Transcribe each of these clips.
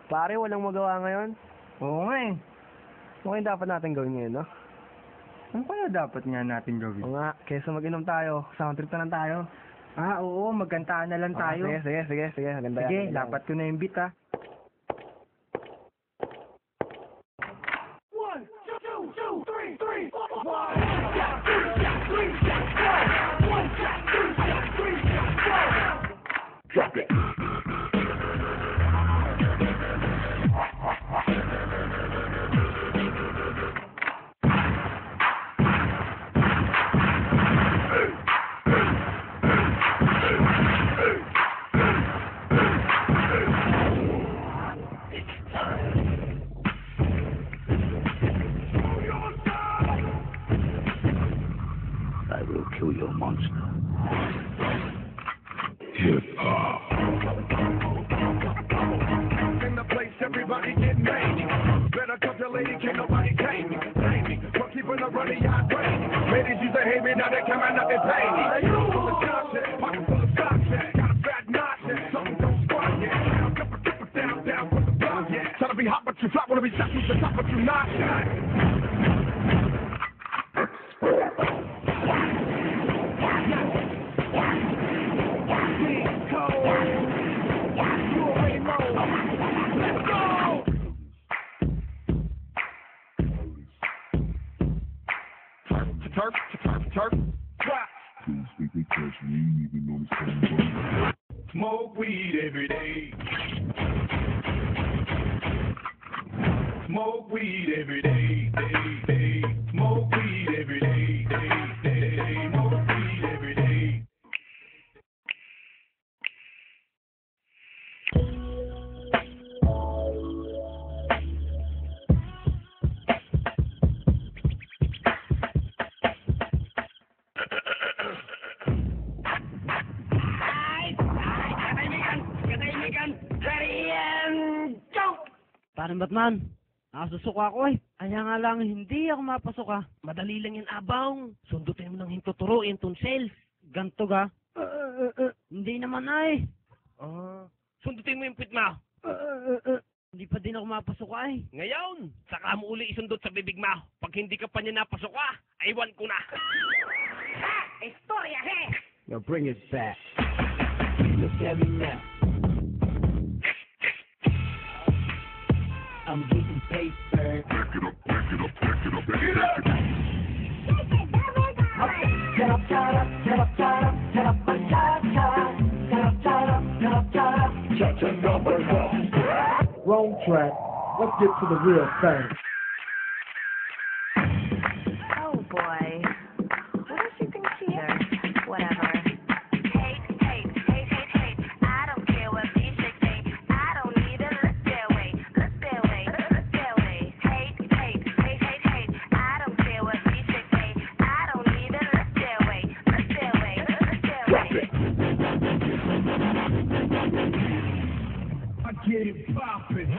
Pare, walang magawa ngayon. Oo nga eh. Okay, dapat natin gawin ngayon, no? Ano kaya dapat nga natin Oo gawin? nga, kesa mag-inom tayo, sound trip na lang tayo. Oo, magkantaan na lang tayo. Sige, maganda Sige, yan. lapat ko na yung beat ha. Drop it. I will kill your monster. Hip-hop. In the place, everybody get made. Better cut the lady, can't nobody tame me. We're keeping a running yard rain. Ladies used to hate me, now they come out, nothing pay me. Full of content, pocket full of content. Got a fat knot, something don't squat yet. Down from the block, yeah. Trying to be hot, but you flop. Wanna be shot from the top, but you not. Turf. Couldn't speak they touch me, ain't even know the same. Smoke weed every day. Smoke weed every day. Smoke weed every day. Smoke weed every day. Parang Batman, nakasusuka ako eh. Kaya nga lang, hindi ako mapasok ah. Madali lang yan, abang. Sundutin mo ng hintuturo yung tonsils. Ganto ga? Hindi naman ay. Sundutin mo yung pit mo. Hindi pa din ako mapasok ay. Ngayon, saka mo uli isundot sa bibig mo. Pag hindi ka pa niya napasok aywan ko na. Istorya, he! Now bring it back. Look at me now. I'm getting paper. Back it up, back it up, back it up, back it up. Get up, get up, get up, get up, get up, get up, get up, get up. Cha-cha number one. Wrong track. Let's get to the real thing. Oh boy. What does she think she is? Whatever. Hate. I don't care what these chicks say. I don't need it. Look their way. Hate. I don't care what these chicks say. I don't need it. Look their way. Drop it. I get it poppin'.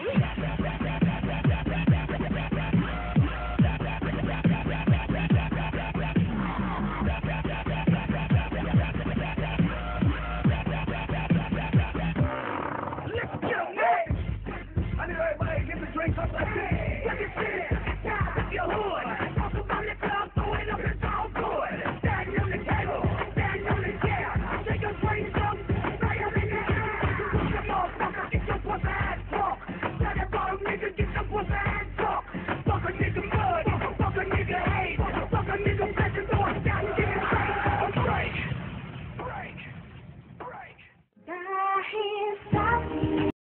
I need everybody to get the drink up like this. Let me see it. It's your hood.